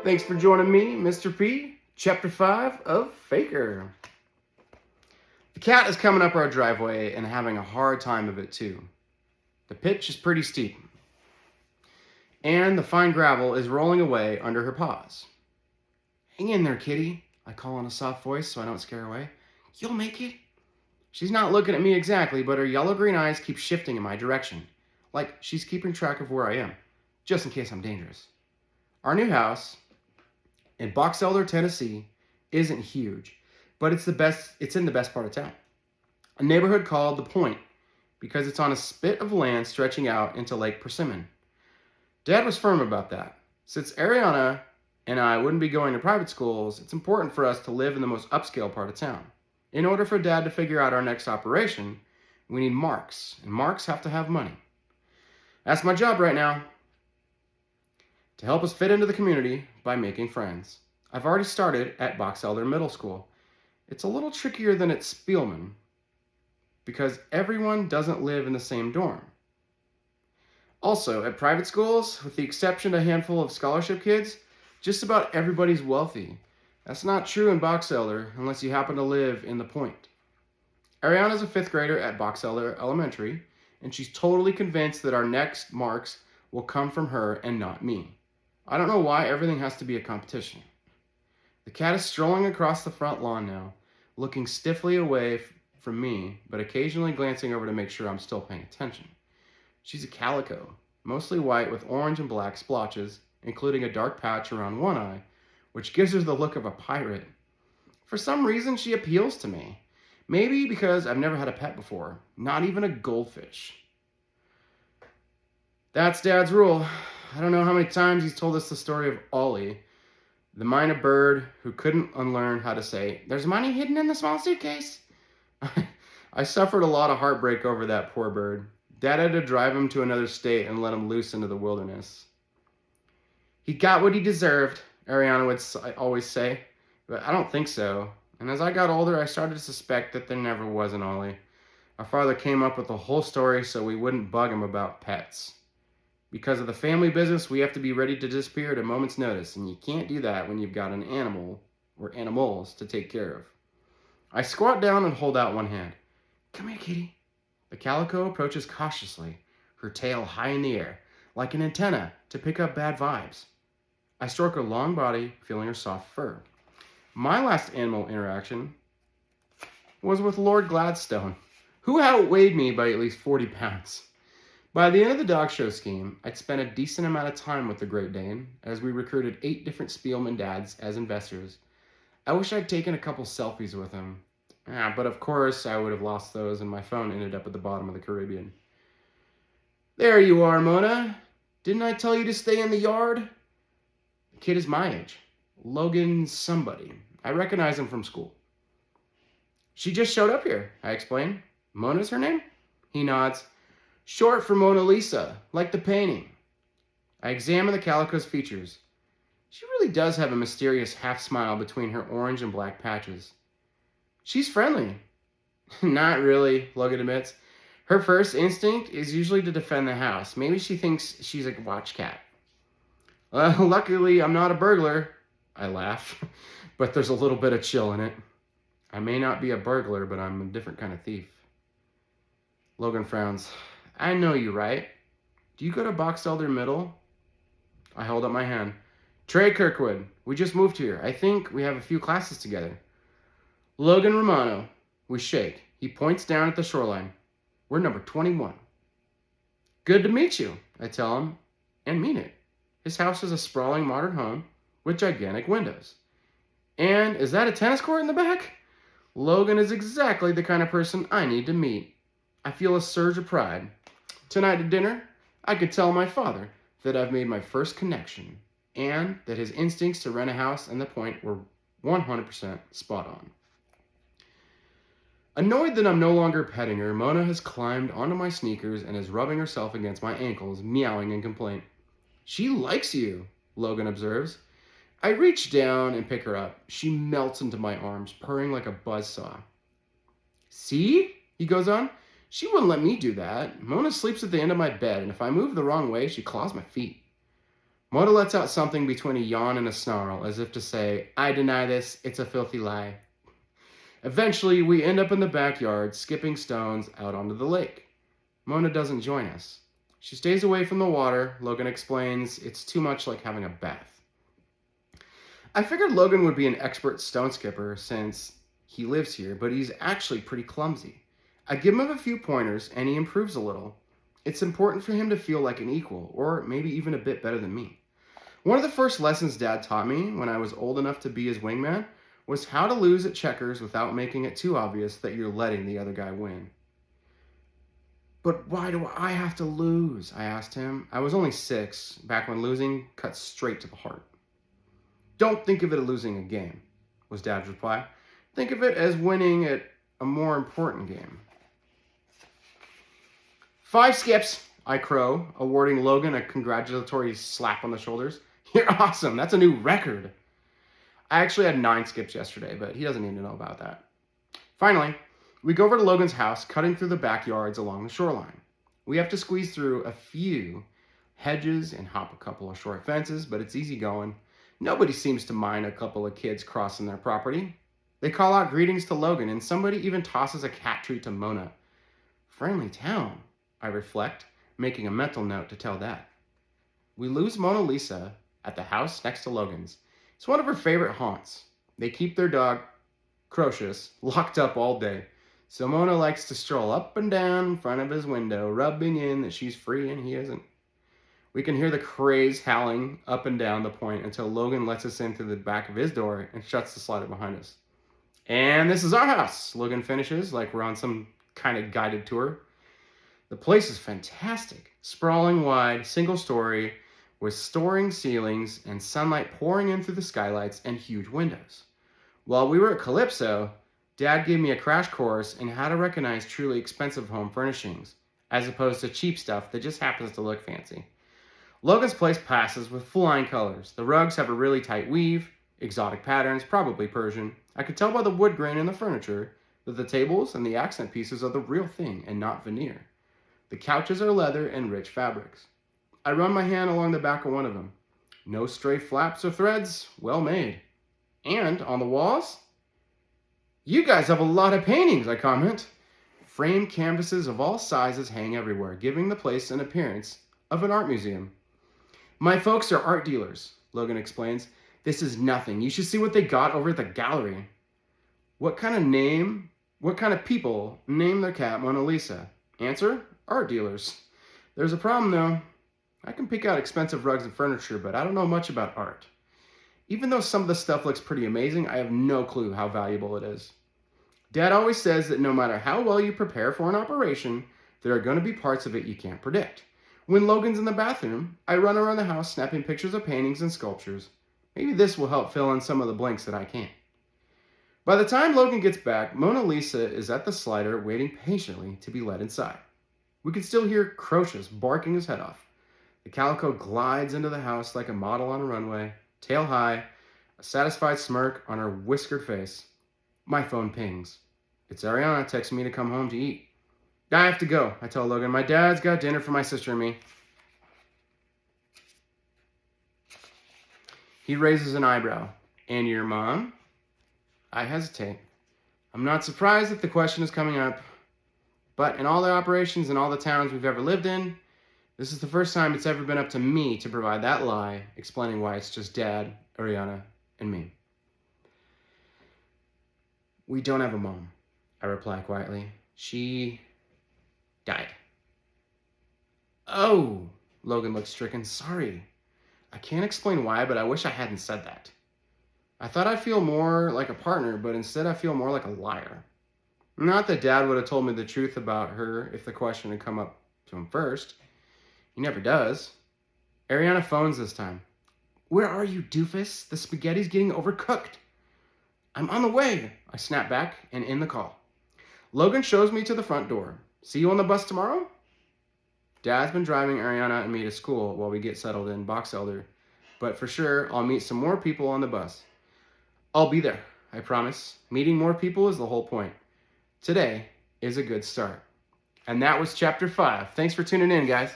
Thanks for joining me, Mr. P, Chapter 5 of FAKER. The cat is coming up our driveway and having a hard time of it too. The pitch is pretty steep, and the fine gravel is rolling away under her paws. Hang in there, kitty, I call in a soft voice so I don't scare her away. You'll make it. She's not looking at me exactly, but her yellow-green eyes keep shifting in my direction, like she's keeping track of where I am, just in case I'm dangerous. Our new house in Box Elder, Tennessee, isn't huge, but it's in the best part of town. A neighborhood called The Point, because it's on a spit of land stretching out into Lake Persimmon. Dad was firm about that. Since Ariana and I wouldn't be going to private schools, it's important for us to live in the most upscale part of town. In order for Dad to figure out our next operation, we need marks, and marks have to have money. That's my job right now, to help us fit into the community by making friends. I've already started at Box Elder Middle School. It's a little trickier than at Spielman, because everyone doesn't live in the same dorm. Also, at private schools, with the exception of a handful of scholarship kids, just about everybody's wealthy. That's not true in Box Elder, unless you happen to live in The Point. Ariana's a 5th grader at Box Elder Elementary, and she's totally convinced that our next marks will come from her and not me. I don't know why everything has to be a competition. The cat is strolling across the front lawn now, looking stiffly away from me, but occasionally glancing over to make sure I'm still paying attention. She's a calico, mostly white with orange and black splotches, including a dark patch around one eye, which gives her the look of a pirate. For some reason, she appeals to me. Maybe because I've never had a pet before, not even a goldfish. That's Dad's rule. I don't know how many times he's told us the story of Ollie, the minor bird who couldn't unlearn how to say, "There's money hidden in the small suitcase." I suffered a lot of heartbreak over that poor bird. Dad had to drive him to another state and let him loose into the wilderness. He got what he deserved, Ariana would always say, but I don't think so. And as I got older, I started to suspect that there never was an Ollie. Our father came up with the whole story so we wouldn't bug him about pets. Because of the family business, we have to be ready to disappear at a moment's notice, and you can't do that when you've got an animal or animals to take care of. I squat down and hold out one hand. Come here, kitty. The calico approaches cautiously, her tail high in the air, like an antenna to pick up bad vibes. I stroke her long body, feeling her soft fur. My last animal interaction was with Lord Gladstone, who outweighed me by at least 40 pounds. By the end of the dog show scheme, I'd spent a decent amount of time with the Great Dane, as we recruited 8 different Spielman dads as investors. I wish I'd taken a couple selfies with him. But of course, I would have lost those, and my phone ended up at the bottom of the Caribbean. There you are, Mona. Didn't I tell you to stay in the yard? The kid is my age. Logan somebody. I recognize him from school. She just showed up here, I explain. Mona's her name? He nods. Short for Mona Lisa, like the painting. I examine the calico's features. She really does have a mysterious half-smile between her orange and black patches. She's friendly. Not really, Logan admits. Her first instinct is usually to defend the house. Maybe she thinks she's a watch cat. Luckily, I'm not a burglar. I laugh, but there's a little bit of chill in it. I may not be a burglar, but I'm a different kind of thief. Logan frowns. I know you, right? Do you go to Box Elder Middle? I hold up my hand. Trey Kirkwood. We just moved here. I think we have a few classes together. Logan Romano. We shake. He points down at the shoreline. We're number 21. Good to meet you, I tell him, and mean it. His house is a sprawling modern home with gigantic windows. And is that a tennis court in the back? Logan is exactly the kind of person I need to meet. I feel a surge of pride. Tonight at dinner, I could tell my father that I've made my first connection and that his instincts to rent a house in the Point were 100% spot on. Annoyed that I'm no longer petting her, Mona has climbed onto my sneakers and is rubbing herself against my ankles, meowing in complaint. She likes you, Logan observes. I reach down and pick her up. She melts into my arms, purring like a buzzsaw. See? He goes on. She wouldn't let me do that. Mona sleeps at the end of my bed, and if I move the wrong way, she claws my feet. Mona lets out something between a yawn and a snarl, as if to say, I deny this, it's a filthy lie. Eventually, we end up in the backyard, skipping stones out onto the lake. Mona doesn't join us. She stays away from the water. Logan explains it's too much like having a bath. I figured Logan would be an expert stone skipper since he lives here, but he's actually pretty clumsy. I give him a few pointers and he improves a little. It's important for him to feel like an equal, or maybe even a bit better than me. One of the first lessons Dad taught me when I was old enough to be his wingman was how to lose at checkers without making it too obvious that you're letting the other guy win. But why do I have to lose? I asked him. I was only 6, back when losing cut straight to the heart. Don't think of it as losing a game, was Dad's reply. Think of it as winning at a more important game. 5 skips, I crow, awarding Logan a congratulatory slap on the shoulders. You're awesome. That's a new record. I actually had 9 skips yesterday, but he doesn't need to know about that. Finally, we go over to Logan's house, cutting through the backyards along the shoreline. We have to squeeze through a few hedges and hop a couple of short fences, but it's easy going. Nobody seems to mind a couple of kids crossing their property. They call out greetings to Logan, and somebody even tosses a cat treat to Mona. Friendly town, I reflect, making a mental note to tell Dad. We lose Mona Lisa at the house next to Logan's. It's one of her favorite haunts. They keep their dog, Crocious, locked up all day. So Mona likes to stroll up and down in front of his window, rubbing in that she's free and he isn't. We can hear the craze howling up and down the point until Logan lets us in through the back of his door and shuts the slider behind us. And this is our house, Logan finishes, like we're on some kind of guided tour. The place is fantastic. Sprawling wide, single story, with soaring ceilings and sunlight pouring in through the skylights and huge windows. While we were at Calypso, Dad gave me a crash course in how to recognize truly expensive home furnishings, as opposed to cheap stuff that just happens to look fancy. Logan's place passes with flying colors. The rugs have a really tight weave, exotic patterns, probably Persian. I could tell by the wood grain in the furniture that the tables and the accent pieces are the real thing and not veneer. The couches are leather and rich fabrics. I run my hand along the back of one of them. No stray flaps or threads, well made. And on the walls, you guys have a lot of paintings, I comment. Framed canvases of all sizes hang everywhere, giving the place an appearance of an art museum. My folks are art dealers, Logan explains. This is nothing. You should see what they got over at the gallery. What kind of people name their cat Mona Lisa? Answer, art dealers. There's a problem though. I can pick out expensive rugs and furniture, but I don't know much about art. Even though some of the stuff looks pretty amazing, I have no clue how valuable it is. Dad always says that no matter how well you prepare for an operation, there are going to be parts of it you can't predict. When Logan's in the bathroom, I run around the house snapping pictures of paintings and sculptures. Maybe this will help fill in some of the blanks that I can't. By the time Logan gets back, Mona Lisa is at the slider waiting patiently to be let inside. We can still hear Crocious barking his head off. The calico glides into the house like a model on a runway, tail high, a satisfied smirk on her whiskered face. My phone pings. It's Ariana texting me to come home to eat. I have to go, I tell Logan. My dad's got dinner for my sister and me. He raises an eyebrow. And your mom? I hesitate. I'm not surprised that the question is coming up, but in all the operations in all the towns we've ever lived in, this is the first time it's ever been up to me to provide that lie, explaining why it's just Dad, Ariana, and me. We don't have a mom, I reply quietly. She died. Oh, Logan looks stricken. Sorry. I can't explain why, but I wish I hadn't said that. I thought I'd feel more like a partner, but instead I feel more like a liar. Not that Dad would have told me the truth about her if the question had come up to him first. He never does. Ariana phones this time. Where are you, doofus? The spaghetti's getting overcooked. I'm on the way, I snap back and end the call. Logan shows me to the front door. See you on the bus tomorrow? Dad's been driving Ariana and me to school while we get settled in Box Elder, but for sure I'll meet some more people on the bus. I'll be there, I promise. Meeting more people is the whole point. Today is a good start. And that was chapter 5. Thanks for tuning in, guys.